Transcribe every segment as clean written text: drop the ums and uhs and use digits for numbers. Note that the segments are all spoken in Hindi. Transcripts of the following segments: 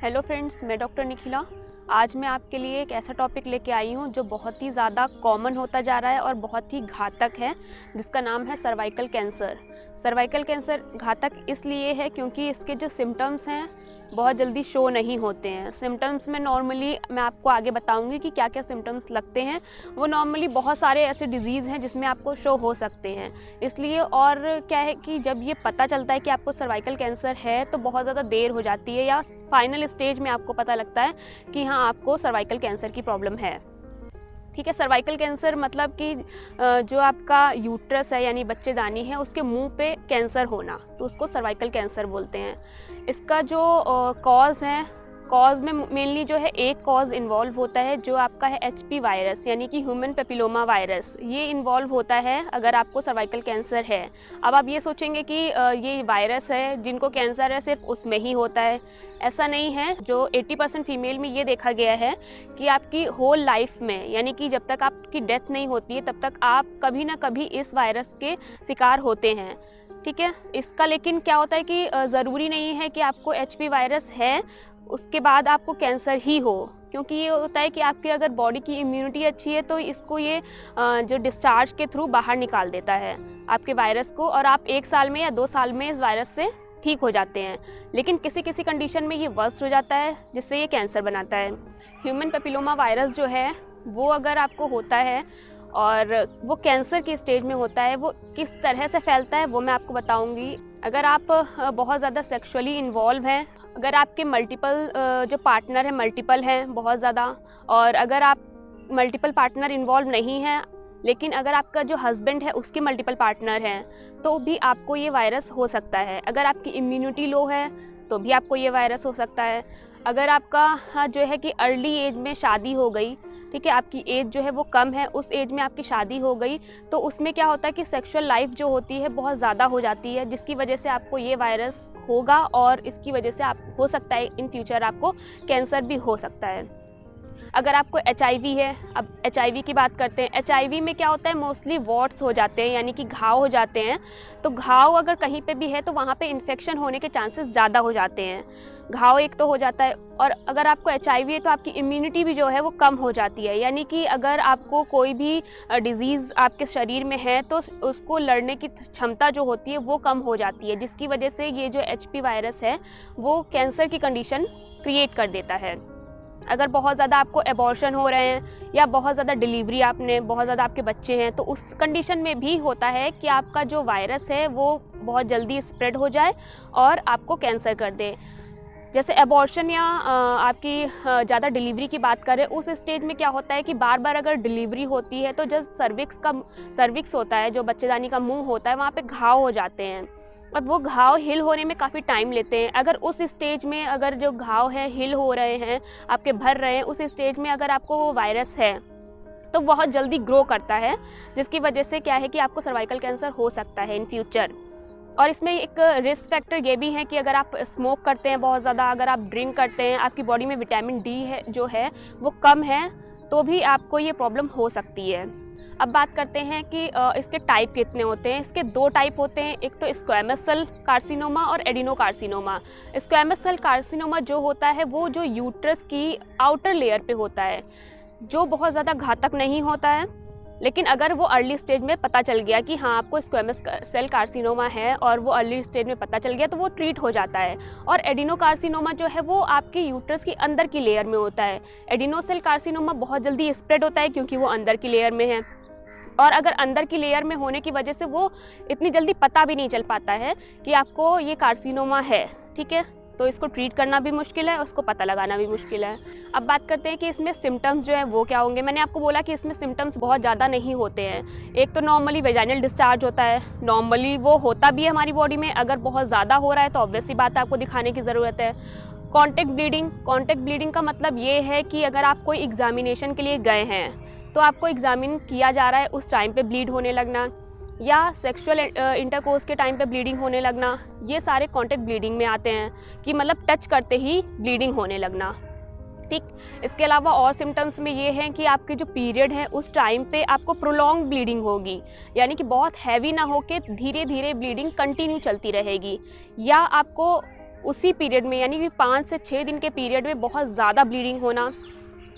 हेलो फ्रेंड्स, मैं डॉक्टर निखिला। आज मैं आपके लिए एक ऐसा टॉपिक लेके आई हूँ जो बहुत ही ज़्यादा कॉमन होता जा रहा है और बहुत ही घातक है, जिसका नाम है सर्वाइकल कैंसर। सर्वाइकल कैंसर घातक इसलिए है क्योंकि इसके जो सिम्टम्स हैं बहुत जल्दी शो नहीं होते हैं। सिम्टम्स में नॉर्मली मैं आपको आगे बताऊंगी कि क्या क्या सिम्टम्स लगते हैं। वो नॉर्मली बहुत सारे ऐसे डिजीज़ हैं जिसमें आपको शो हो सकते हैं। इसलिए और क्या है कि जब ये पता चलता है कि आपको सर्वाइकल कैंसर है तो बहुत ज़्यादा देर हो जाती है, या फाइनल स्टेज में आपको पता लगता है कि हाँ, आपको सर्वाइकल कैंसर की प्रॉब्लम है। ठीक है, सर्वाइकल कैंसर मतलब कि जो आपका यूट्रस है यानी बच्चेदानी है उसके मुंह पे कैंसर होना, तो उसको सर्वाइकल कैंसर बोलते हैं। इसका जो कॉज है, कॉज में मेनली जो है एक कॉज इन्वॉल्व होता है जो आपका है एचपी वायरस यानी कि ह्यूमन पेपिलोमा वायरस। ये इन्वॉल्व होता है अगर आपको सर्वाइकल कैंसर है। अब आप ये सोचेंगे कि ये वायरस है, जिनको कैंसर है सिर्फ उसमें ही होता है। ऐसा नहीं है। जो 80% फीमेल में ये देखा गया है कि आपकी होल लाइफ में यानी कि जब तक आपकी डेथ नहीं होती है तब तक आप कभी ना कभी इस वायरस के शिकार होते हैं। ठीक है, इसका लेकिन क्या होता है कि ज़रूरी नहीं है कि आपको एचपी वायरस है उसके बाद आपको कैंसर ही हो, क्योंकि ये होता है कि आपकी अगर बॉडी की इम्यूनिटी अच्छी है तो इसको ये जो डिस्चार्ज के थ्रू बाहर निकाल देता है आपके वायरस को, और आप 1 साल में या 2 साल में इस वायरस से ठीक हो जाते हैं। लेकिन किसी किसी कंडीशन में ये वर्स्ट हो जाता है जिससे ये कैंसर बनाता है। ह्यूमन पेपिलोमा वायरस जो है वो अगर आपको होता है और वो कैंसर की स्टेज में होता है, वो किस तरह से फैलता है वो मैं आपको बताऊंगी। अगर आप बहुत ज़्यादा सेक्सुअली इन्वॉल्व हैं, अगर आपके मल्टीपल जो पार्टनर हैं मल्टीपल हैं बहुत ज़्यादा, और अगर आप मल्टीपल पार्टनर इन्वॉल्व नहीं हैं लेकिन अगर आपका जो हस्बैंड है उसके मल्टीपल पार्टनर हैं तो भी आपको ये वायरस हो सकता है। अगर आपकी इम्यूनिटी लो है तो भी आपको ये वायरस हो सकता है। अगर आपका जो है कि अर्ली एज में शादी हो गई, ठीक है, आपकी एज जो है वो कम है, उस एज में आपकी शादी हो गई, तो उसमें क्या होता है कि सेक्सुअल लाइफ जो होती है बहुत ज़्यादा हो जाती है, जिसकी वजह से आपको ये वायरस होगा और इसकी वजह से आप हो सकता है इन फ्यूचर आपको कैंसर भी हो सकता है। अगर आपको एचआईवी है, अब एचआईवी की बात करते हैं। एचआईवी में क्या होता है, मोस्टली वॉट्स हो जाते हैं यानी कि घाव हो जाते हैं। तो घाव अगर कहीं पे भी है तो वहाँ पे इन्फेक्शन होने के चांसेस ज़्यादा हो जाते हैं। घाव एक तो हो जाता है, और अगर आपको एचआईवी है तो आपकी इम्यूनिटी भी जो है वो कम हो जाती है, यानी कि अगर आपको कोई भी डिजीज़ आपके शरीर में है तो उसको लड़ने की क्षमता जो होती है वो कम हो जाती है, जिसकी वजह से ये जो एचपी वायरस है वो कैंसर की कंडीशन क्रिएट कर देता है। अगर बहुत ज़्यादा आपको एबॉर्शन हो रहे हैं या बहुत ज़्यादा डिलीवरी आपने, बहुत ज़्यादा आपके बच्चे हैं, तो उस कंडीशन में भी होता है कि आपका जो वायरस है वो बहुत जल्दी स्प्रेड हो जाए और आपको कैंसर कर दे। जैसे एबॉर्शन या आपकी ज़्यादा डिलीवरी की बात करें, उस स्टेज में क्या होता है कि बार बार अगर डिलीवरी होती है तो जो सर्विक्स होता है, जो बच्चेदानी का मुंह होता है, वहाँ पे घाव हो जाते हैं। अब वो घाव हील होने में काफ़ी टाइम लेते हैं। अगर उस स्टेज में अगर जो घाव है हील हो रहे हैं, आपके भर रहे हैं, उस स्टेज में अगर आपको वो वायरस है तो बहुत जल्दी ग्रो करता है, जिसकी वजह से क्या है कि आपको सर्वाइकल कैंसर हो सकता है इन फ्यूचर। और इसमें एक रिस्क फैक्टर ये भी है कि अगर आप स्मोक करते हैं बहुत ज़्यादा, अगर आप ड्रिंक करते हैं, आपकी बॉडी में विटामिन डी है जो है वो कम है, तो भी आपको ये प्रॉब्लम हो सकती है। अब बात करते हैं कि इसके टाइप कितने होते हैं। इसके 2 टाइप होते हैं, एक तो स्क्वैमस सेल कार्सिनोमा और एडिनोकार्सिनोमा। स्क्वैमस सेल कार्सिनोमा जो होता है वो जो यूट्रस की आउटर लेयर पे होता है, जो बहुत ज़्यादा घातक नहीं होता है, लेकिन अगर वो अर्ली स्टेज में पता चल गया कि हाँ आपको स्क्वैमस सेल कार्सिनोमा है और वो अर्ली स्टेज में पता चल गया तो वो ट्रीट हो जाता है। और एडिनोकार्सिनोमा जो है वो आपके यूट्रस की अंदर की लेयर में होता है। एडिनोसेल कार्सिनोमा बहुत जल्दी स्प्रेड होता है क्योंकि वो अंदर की लेयर में है, और अगर अंदर की लेयर में होने की वजह से वो इतनी जल्दी पता भी नहीं चल पाता है कि आपको ये कार्सिनोमा है। ठीक है, तो इसको ट्रीट करना भी मुश्किल है, उसको पता लगाना भी मुश्किल है। अब बात करते हैं कि इसमें सिम्टम्स जो है वो क्या होंगे। मैंने आपको बोला कि इसमें सिम्टम्स बहुत ज़्यादा नहीं होते हैं। एक तो नॉर्मली वेजाइनल डिस्चार्ज होता है, नॉर्मली वो होता भी है हमारी बॉडी में। अगर बहुत ज़्यादा हो रहा है तो ऑब्वियस सी बात है आपको दिखाने की ज़रूरत है। कॉन्टैक्ट ब्लीडिंग का मतलब ये है कि अगर आप कोई एग्जामिनेशन के लिए गए हैं तो आपको एग्जामिन किया जा रहा है, उस टाइम पे ब्लीड होने लगना, या सेक्सुअल इंटरकोर्स के टाइम पे ब्लीडिंग होने लगना, ये सारे कॉन्टैक्ट ब्लीडिंग में आते हैं कि मतलब टच करते ही ब्लीडिंग होने लगना। ठीक, इसके अलावा और सिम्टम्स में ये हैं कि आपके जो पीरियड है उस टाइम पे आपको प्रोलॉन्ग ब्लीडिंग होगी, यानी कि बहुत हैवी ना होके धीरे धीरे ब्लीडिंग कंटिन्यू चलती रहेगी, या आपको उसी पीरियड में यानी कि 5 से 6 दिन के पीरियड में बहुत ज़्यादा ब्लीडिंग होना,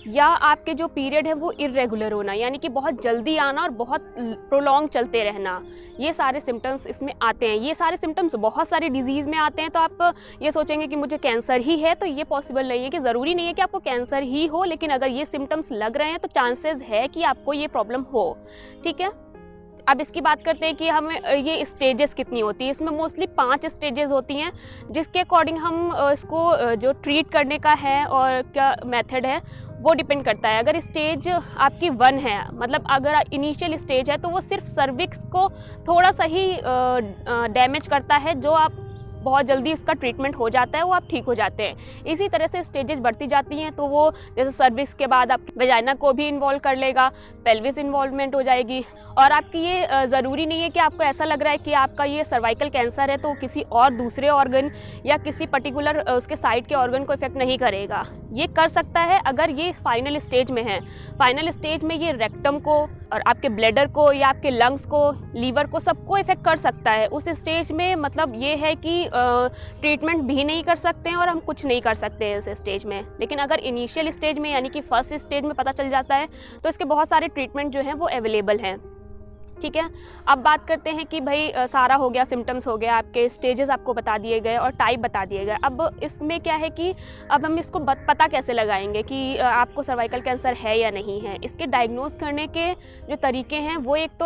या आपके जो पीरियड है वो इर्रेगुलर होना, यानी कि बहुत जल्दी आना और बहुत प्रोलॉन्ग चलते रहना, ये सारे सिम्टम्स इसमें आते हैं। ये सारे सिम्टम्स बहुत सारी डिजीज़ में आते हैं। तो आप ये सोचेंगे कि मुझे कैंसर ही है, तो ये पॉसिबल नहीं है, कि ज़रूरी नहीं है कि आपको कैंसर ही हो, लेकिन अगर ये सिम्टम्स लग रहे हैं तो चांसेस है कि आपको ये प्रॉब्लम हो। ठीक है, अब इसकी बात करते हैं कि हमें ये स्टेजेस कितनी होती है। इसमें मोस्टली 5 स्टेजेस होती हैं, जिसके अकॉर्डिंग हम इसको जो ट्रीट करने का है और क्या मेथड है वो डिपेंड करता है। अगर स्टेज आपकी 1 है, मतलब अगर इनिशियल स्टेज है, तो वो सिर्फ सर्विक्स को थोड़ा सा ही डैमेज करता है, जो आप बहुत जल्दी उसका ट्रीटमेंट हो जाता है, वो आप ठीक हो जाते हैं। इसी तरह से स्टेजेस बढ़ती जाती हैं, तो वो जैसे सर्विक्स के बाद आप वेजाइना को भी इन्वॉल्व कर लेगा, पेल्विस इन्वॉल्वमेंट हो जाएगी। और आपकी ये ज़रूरी नहीं है कि आपको ऐसा लग रहा है कि आपका ये सर्वाइकल कैंसर है तो किसी और दूसरे ऑर्गन या किसी पर्टिकुलर उसके साइड के ऑर्गन को इफेक्ट नहीं करेगा। ये कर सकता है अगर ये फाइनल स्टेज में है। फाइनल स्टेज में ये रेक्टम को और आपके ब्लैडर को या आपके लंग्स को, लीवर को, सबको इफेक्ट कर सकता है। उस स्टेज में मतलब ये है कि ट्रीटमेंट भी नहीं कर सकते हैं और हम कुछ नहीं कर सकते हैं इस स्टेज में। लेकिन अगर इनिशियल स्टेज में यानी कि फर्स्ट स्टेज में पता चल जाता है तो इसके बहुत सारे ट्रीटमेंट जो हैं वो अवेलेबल हैं। ठीक है, अब बात करते हैं कि भाई सारा हो गया, सिम्टम्स हो गया, आपके स्टेजेस आपको बता दिए गए और टाइप बता दिए गए। अब इसमें क्या है कि अब हम इसको पता कैसे लगाएंगे कि आपको सर्वाइकल कैंसर है या नहीं है। इसके डायग्नोज करने के जो तरीके हैं वो एक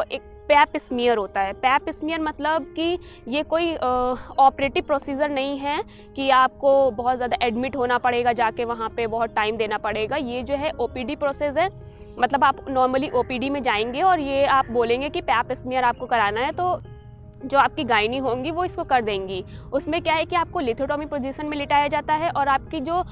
पैप स्मीयर होता है। पैप स्मीयर मतलब कि ये कोई ऑपरेटिव प्रोसीजर नहीं है कि आपको बहुत ज़्यादा एडमिट होना पड़ेगा, जाके वहाँ पे बहुत टाइम देना पड़ेगा। ये जो है ओपीडी प्रोसेस है, मतलब आप नॉर्मली ओपीडी में जाएंगे और ये आप बोलेंगे कि पैप स्मीयर आपको कराना है, तो जो आपकी गायनी होंगी वो इसको कर देंगी। उसमें क्या है कि आपको लिथोटॉमी पोजीशन में लिटाया जाता है और आपकी जो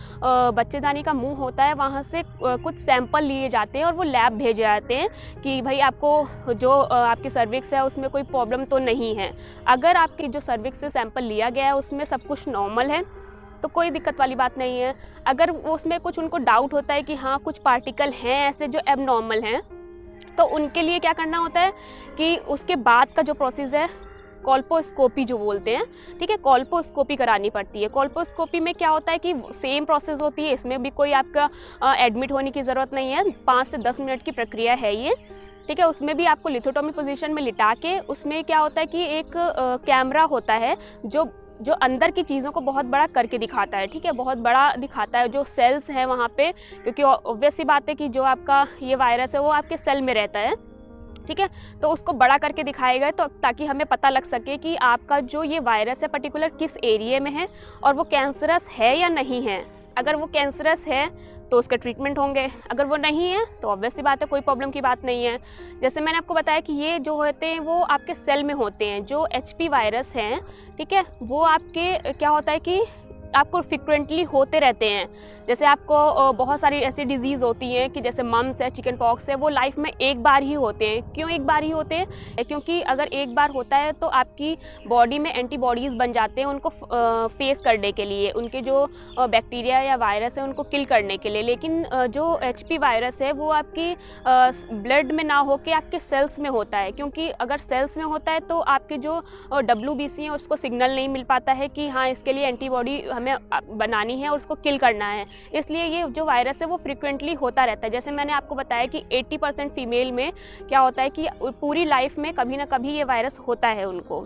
बच्चेदानी का मुंह होता है वहाँ से कुछ सैंपल लिए जाते हैं और वो लैब भेजे जाते हैं कि भाई आपको जो आपकी सर्विक्स है उसमें कोई प्रॉब्लम तो नहीं है। अगर आपकी जो सर्विक्स से सैंपल लिया गया है उसमें सब कुछ नॉर्मल है तो कोई दिक्कत वाली बात नहीं है। अगर उसमें कुछ उनको डाउट होता है कि हाँ कुछ पार्टिकल हैं ऐसे जो एबनॉर्मल हैं, तो उनके लिए क्या करना होता है कि उसके बाद का जो प्रोसेस है कोल्पोस्कोपी जो बोलते हैं, ठीक है, कोल्पोस्कोपी करानी पड़ती है। कोल्पोस्कोपी में क्या होता है कि सेम प्रोसेस होती है, इसमें भी कोई आपका एडमिट होने की ज़रूरत नहीं है, 5 से 10 मिनट की प्रक्रिया है ये। ठीक है, उसमें भी आपको लिथोटॉमी पोजीशन में लिटा के उसमें क्या होता है कि एक कैमरा होता है जो अंदर की चीज़ों को बहुत बड़ा करके दिखाता है। ठीक है, बहुत बड़ा दिखाता है जो सेल्स हैं वहाँ पे, क्योंकि ऑब्वियस सी बात है कि जो आपका ये वायरस है वो आपके सेल में रहता है। ठीक है, तो उसको बड़ा करके दिखाएगा तो ताकि हमें पता लग सके कि आपका जो ये वायरस है पर्टिकुलर किस एरिया में है और वो कैंसरस है या नहीं है। अगर वो कैंसरस है तो उसके ट्रीटमेंट होंगे, अगर वो नहीं है तो ऑब्वियस सी बात है कोई प्रॉब्लम की बात नहीं है। जैसे मैंने आपको बताया कि ये जो होते हैं वो आपके सेल में होते हैं। जो एचपी वायरस हैं, ठीक है, वो आपके क्या होता है कि आपको फ्रिक्वेंटली होते रहते हैं। जैसे आपको बहुत सारी ऐसी डिजीज़ होती हैं कि जैसे मम्स है, चिकन पॉक्स है, वो लाइफ में एक बार ही होते हैं। क्यों एक बार ही होते हैं? क्योंकि अगर एक बार होता है तो आपकी बॉडी में एंटीबॉडीज़ बन जाते हैं उनको फेस करने के लिए, उनके जो बैक्टीरिया या वायरस है उनको किल करने के लिए। लेकिन जो एचपी वायरस है वो आपकी ब्लड में ना होके आपके सेल्स में होता है, क्योंकि अगर सेल्स में होता है तो आपके जो WBC है उसको सिग्नल नहीं मिल पाता है कि हाँ इसके लिए एंटीबॉडी हमें बनानी है और उसको किल करना है। इसलिए ये जो वायरस है वो फ्रिक्वेंटली होता रहता है। जैसे मैंने आपको बताया कि 80% फीमेल में क्या होता है कि पूरी लाइफ में कभी ना कभी ये वायरस होता है उनको।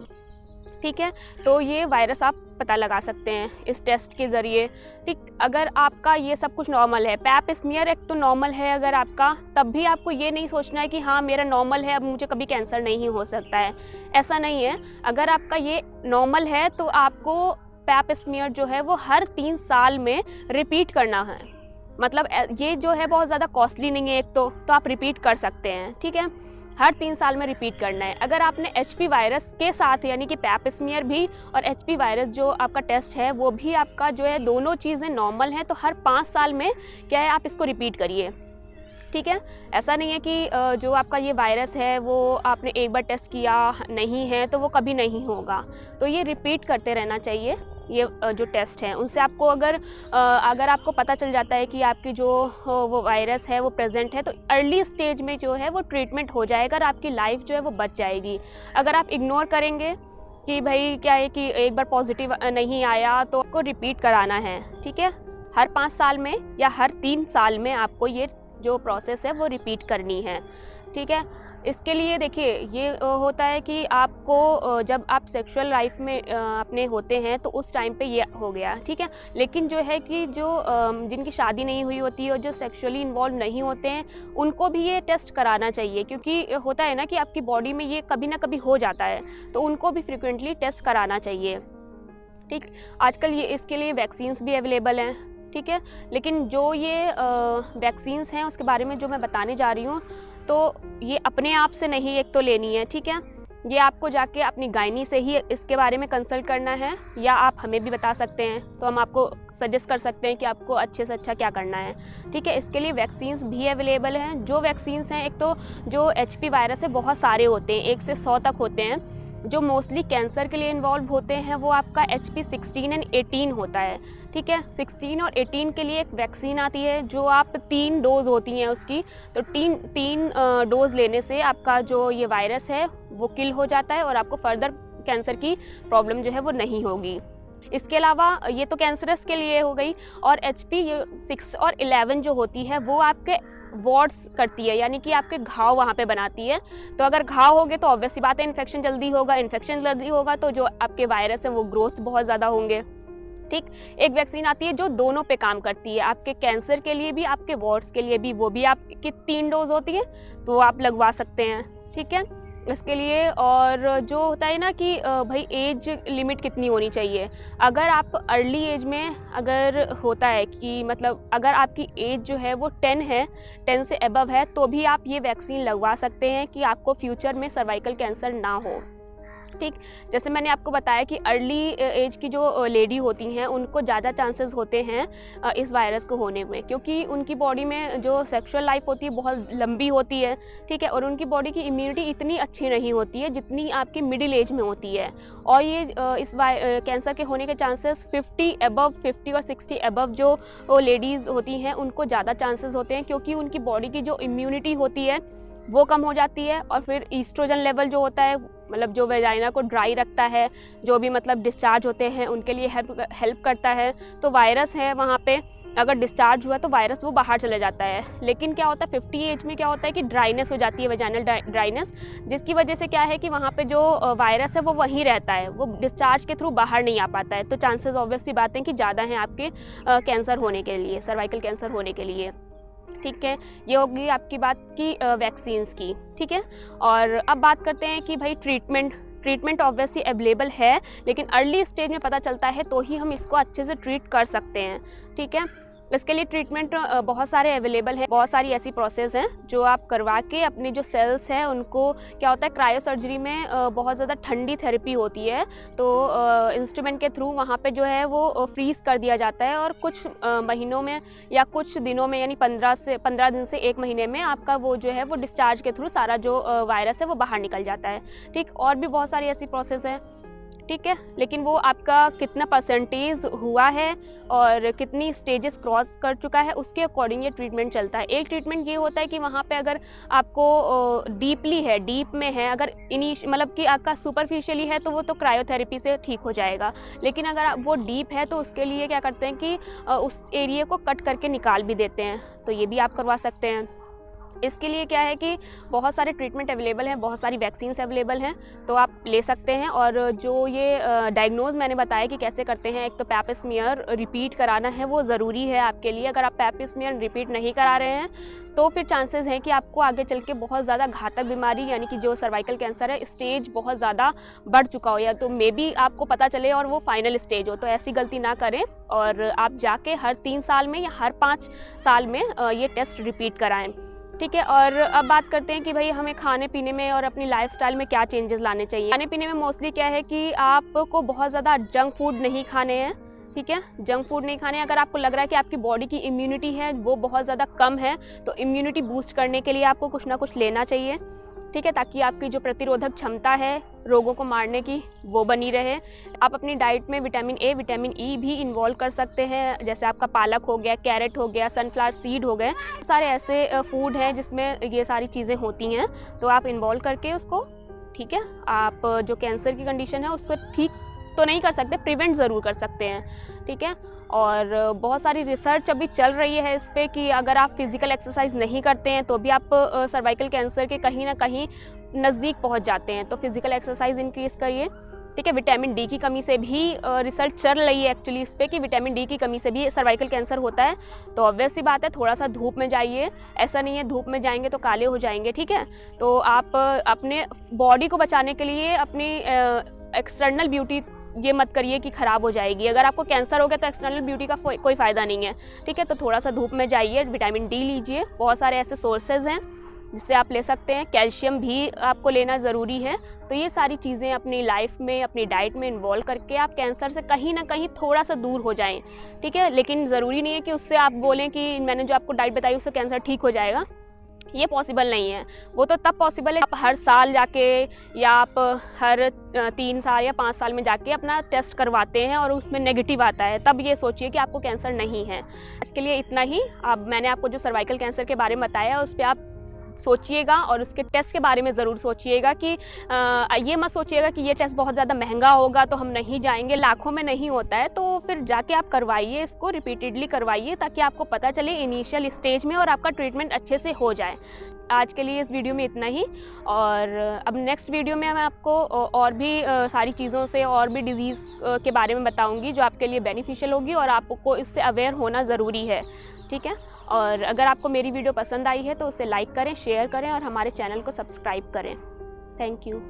ठीक है, तो ये वायरस आप पता लगा सकते हैं इस टेस्ट के ज़रिए। ठीक, अगर आपका ये सब कुछ नॉर्मल है, पैप स्मीयर एक तो नॉर्मल है अगर आपका, तब भी आपको ये नहीं सोचना है कि हाँ मेरा नॉर्मल है अब मुझे कभी कैंसर नहीं हो सकता है, ऐसा नहीं है। अगर आपका ये नॉर्मल है तो आपको पैप स्मीयर जो है वो हर 3 साल में रिपीट करना है। मतलब ये जो है बहुत ज़्यादा कॉस्टली नहीं है, एक तो आप रिपीट कर सकते हैं। ठीक है, हर 3 साल में रिपीट करना है। अगर आपने एचपी वायरस के साथ यानी कि पैप स्मीयर भी और एचपी वायरस जो आपका टेस्ट है वो भी आपका जो है दोनों चीज़ें नॉर्मल हैं, तो हर 5 साल में क्या है आप इसको रिपीट करिए। ठीक है, ऐसा नहीं है कि जो आपका ये वायरस है वो आपने एक बार टेस्ट किया नहीं है तो वो कभी नहीं होगा, तो ये रिपीट करते रहना चाहिए। ये जो टेस्ट हैं उनसे आपको अगर आपको पता चल जाता है कि आपकी जो वो वायरस है वो प्रेजेंट है, तो अर्ली स्टेज में जो है वो ट्रीटमेंट हो जाएगा और आपकी लाइफ जो है वो बच जाएगी। अगर आप इग्नोर करेंगे कि भाई क्या है कि एक बार पॉजिटिव नहीं आया तो उसको रिपीट कराना है, ठीक है। हर 5 साल में या हर 3 साल में आपको ये जो प्रोसेस है वो रिपीट करनी है, ठीक है। इसके लिए देखिए ये होता है कि आपको जब आप सेक्सुअल लाइफ में अपने होते हैं तो उस टाइम पे ये हो गया, ठीक है। लेकिन जो है कि जो जिनकी शादी नहीं हुई होती है और जो सेक्सुअली इन्वॉल्व नहीं होते हैं, उनको भी ये टेस्ट कराना चाहिए, क्योंकि होता है ना कि आपकी बॉडी में ये कभी ना कभी हो जाता है, तो उनको भी फ्रिक्वेंटली टेस्ट कराना चाहिए, ठीक। आजकल ये इसके लिए वैक्सीन्स भी अवेलेबल हैं, ठीक है। लेकिन जो ये वैक्सीन्स हैं उसके बारे में जो मैं बताने जा रही हूँ, तो ये अपने आप से नहीं एक तो लेनी है, ठीक है। ये आपको जाके अपनी गायनी से ही इसके बारे में कंसल्ट करना है, या आप हमें भी बता सकते हैं, तो हम आपको सजेस्ट कर सकते हैं कि आपको अच्छे से अच्छा क्या करना है, ठीक है। इसके लिए वैक्सीन्स भी अवेलेबल हैं। जो वैक्सीन्स हैं, एक तो जो एचपी वायरस है बहुत सारे होते हैं, 1 से 100 तक होते हैं। जो मोस्टली कैंसर के लिए इन्वॉल्व होते हैं वो आपका HP 16 एंड 18 होता है, ठीक है। 16 और 18 के लिए एक वैक्सीन आती है जो आप 3 डोज होती हैं उसकी, तो तीन डोज लेने से आपका जो ये वायरस है वो किल हो जाता है और आपको फर्दर कैंसर की प्रॉब्लम जो है वो नहीं होगी। इसके अलावा ये तो कैंसरस के लिए हो गई, और HP 6 और 11 जो होती है वो आपके वॉर्ड्स करती है, यानी कि आपके घाव वहाँ पे बनाती है। तो अगर घाव होंगे तो ऑब्वियस सी बात है इन्फेक्शन जल्दी होगा, इन्फेक्शन जल्दी होगा तो जो आपके वायरस है वो ग्रोथ बहुत ज़्यादा होंगे, ठीक। एक वैक्सीन आती है जो दोनों पे काम करती है, आपके कैंसर के लिए भी, आपके वॉर्ड्स के लिए भी, वो भी आपकी 3 डोज होती है, तो आप लगवा सकते हैं, ठीक है। इसके लिए और जो होता है ना कि भाई एज लिमिट कितनी होनी चाहिए। अगर आप अर्ली एज में अगर होता है कि मतलब अगर आपकी एज जो है वो 10 है, 10 से अबव है, तो भी आप ये वैक्सीन लगवा सकते हैं कि आपको फ्यूचर में सर्वाइकल कैंसर ना हो, ठीक। जैसे मैंने आपको बताया कि अर्ली एज की जो लेडी होती हैं उनको ज़्यादा चांसेस होते हैं इस वायरस को होने में, क्योंकि उनकी बॉडी में जो सेक्सुअल लाइफ होती है बहुत लंबी होती है, ठीक है। और उनकी बॉडी की इम्यूनिटी इतनी अच्छी नहीं होती है जितनी आपकी मिडिल एज में होती है, और ये इस कैंसर के होने के चांसेस 50 और 60 अबव जो लेडीज़ होती हैं उनको ज़्यादा चांसेस होते हैं, क्योंकि उनकी बॉडी की जो इम्यूनिटी होती है वो कम हो जाती है। और फिर ईस्ट्रोजन लेवल जो होता है, मतलब जो वेजाइना को ड्राई रखता है, जो भी मतलब डिस्चार्ज होते हैं उनके लिए हेल्प करता है। तो वायरस है वहाँ पे, अगर डिस्चार्ज हुआ तो वायरस वो बाहर चले जाता है। लेकिन क्या होता है 50 एज में क्या होता है कि ड्राइनेस हो जाती है, वेजाइनल ड्राइनेस, जिसकी वजह से क्या है कि वहाँ पे जो वायरस है वो वहीं रहता है, वो डिस्चार्ज के थ्रू बाहर नहीं आ पाता है। तो चांसेस ऑब्वियस सी बात है कि ज़्यादा हैं आपके कैंसर होने के लिए, सर्वाइकल कैंसर होने के लिए, ठीक है। ये होगी आपकी बात की वैक्सीन्स की, ठीक है। और अब बात करते हैं कि भाई ट्रीटमेंट ऑब्वियसली अवेलेबल है, लेकिन अर्ली स्टेज में पता चलता है तो ही हम इसको अच्छे से ट्रीट कर सकते हैं, ठीक है। इसके लिए ट्रीटमेंट बहुत सारे अवेलेबल हैं, बहुत सारी ऐसी प्रोसेस हैं जो आप करवा के अपने जो सेल्स हैं उनको, क्या होता है क्रायो सर्जरी में बहुत ज़्यादा ठंडी थेरेपी होती है, तो इंस्ट्रूमेंट के थ्रू वहाँ पे जो है वो फ्रीज़ कर दिया जाता है, और कुछ महीनों में या कुछ दिनों में, यानी 15 दिन से 1 महीने में आपका वो जो है वो डिस्चार्ज के थ्रू सारा जो वायरस है वो बाहर निकल जाता है, ठीक। और भी बहुत सारी ऐसी प्रोसेस है, ठीक है। लेकिन वो आपका कितना परसेंटेज हुआ है और कितनी स्टेजेस क्रॉस कर चुका है उसके अकॉर्डिंग ये ट्रीटमेंट चलता है। एक ट्रीटमेंट ये होता है कि वहाँ पे अगर आपको डीप में है, अगर मतलब कि आपका सुपरफिशियली है तो वो तो क्रायोथेरेपी से ठीक हो जाएगा। लेकिन अगर वो डीप है तो उसके लिए क्या करते हैं कि उस एरिया को कट करके निकाल भी देते हैं, तो ये भी आप करवा सकते हैं। इसके लिए क्या है कि बहुत सारे ट्रीटमेंट अवेलेबल हैं, बहुत सारी वैक्सीन्स अवेलेबल हैं, तो आप ले सकते हैं। और जो ये डायग्नोज मैंने बताया कि कैसे करते हैं, एक तो पैप स्मीयर रिपीट कराना है, वो ज़रूरी है आपके लिए। अगर आप पैप स्मीयर रिपीट नहीं करा रहे हैं तो फिर चांसेस हैं कि आपको आगे चल के बहुत ज़्यादा घातक बीमारी, यानी कि जो सर्वाइकल कैंसर है, स्टेज बहुत ज़्यादा बढ़ चुका हो, या तो मे बी आपको पता चले और वो फाइनल स्टेज हो। तो ऐसी गलती ना करें और आप जाके हर 3 साल में या हर 5 साल में ये टेस्ट रिपीट कराएँ, ठीक है। और अब बात करते हैं कि भाई हमें खाने पीने में और अपनी लाइफस्टाइल में क्या चेंजेस लाने चाहिए। खाने पीने में मोस्टली क्या है कि आपको बहुत ज़्यादा जंक फूड नहीं खाने हैं, ठीक है। जंक फूड नहीं खाने। अगर आपको लग रहा है कि आपकी बॉडी की इम्यूनिटी है वो बहुत ज़्यादा कम है, तो इम्यूनिटी बूस्ट करने के लिए आपको कुछ ना कुछ लेना चाहिए, ठीक है, ताकि आपकी जो प्रतिरोधक क्षमता है रोगों को मारने की वो बनी रहे। आप अपनी डाइट में विटामिन ए, विटामिन ई भी इन्वॉल्व कर सकते हैं, जैसे आपका पालक हो गया, कैरेट हो गया, सनफ्लावर सीड हो गए, सारे ऐसे फूड हैं जिसमें ये सारी चीज़ें होती हैं, तो आप इन्वॉल्व करके उसको ठीक है। आप जो कैंसर की कंडीशन है उसको ठीक तो नहीं कर सकते, प्रिवेंट ज़रूर कर सकते हैं, ठीक है। और बहुत सारी रिसर्च अभी चल रही है इस पे कि अगर आप फिज़िकल एक्सरसाइज नहीं करते हैं तो भी आप सर्वाइकल कैंसर के कहीं ना कहीं नज़दीक पहुंच जाते हैं। तो फिज़िकल एक्सरसाइज इंक्रीज़ करिए, ठीक है। विटामिन डी की कमी से भी रिसर्च चल रही है एक्चुअली इस पे कि विटामिन डी की कमी से भी सर्वाइकल कैंसर होता है। तो ऑब्वियस सी बात है, थोड़ा सा धूप में जाइए, ऐसा नहीं है धूप में जाएंगे तो काले हो जाएंगे, ठीक है। तो आप अपने बॉडी को बचाने के लिए अपनी एक्सटर्नल ब्यूटी ये मत करिए कि ख़राब हो जाएगी। अगर आपको कैंसर हो गया तो एक्सटर्नल ब्यूटी का कोई फ़ायदा नहीं है, ठीक है। तो थोड़ा सा धूप में जाइए, विटामिन डी लीजिए, बहुत सारे ऐसे सोर्सेज हैं जिससे आप ले सकते हैं। कैल्शियम भी आपको लेना ज़रूरी है। तो ये सारी चीज़ें अपनी लाइफ में, अपनी डाइट में इन्वॉल्व करके आप कैंसर से कहीं ना कहीं थोड़ा सा दूर हो जाएं, ठीक है। लेकिन ज़रूरी नहीं है कि उससे आप बोलें कि मैंने जो आपको डाइट बताई उससे कैंसर ठीक हो जाएगा, ये पॉसिबल नहीं है। वो तो तब पॉसिबल है आप हर साल जाके या आप हर 3 साल या 5 साल में जाके अपना टेस्ट करवाते हैं और उसमें नेगेटिव आता है, तब ये सोचिए कि आपको कैंसर नहीं है। इसके लिए इतना ही। अब मैंने आपको जो सर्वाइकल कैंसर के बारे में बताया उस पर आप सोचिएगा और उसके टेस्ट के बारे में ज़रूर सोचिएगा कि ये मत सोचिएगा कि ये टेस्ट बहुत ज़्यादा महंगा होगा तो हम नहीं जाएंगे। लाखों में नहीं होता है तो फिर जाके आप करवाइए, इसको रिपीटेडली करवाइए ताकि आपको पता चले इनिशियल स्टेज में और आपका ट्रीटमेंट अच्छे से हो जाए। आज के लिए इस वीडियो में इतना ही, और अब नेक्स्ट वीडियो में मैं आपको और भी सारी चीज़ों से और भी डिजीज़ के बारे में बताऊंगी जो आपके लिए बेनिफिशियल होगी और आपको इससे अवेयर होना ज़रूरी है, ठीक है। और अगर आपको मेरी वीडियो पसंद आई है तो उसे लाइक करें, शेयर करें और हमारे चैनल को सब्सक्राइब करें। Thank you.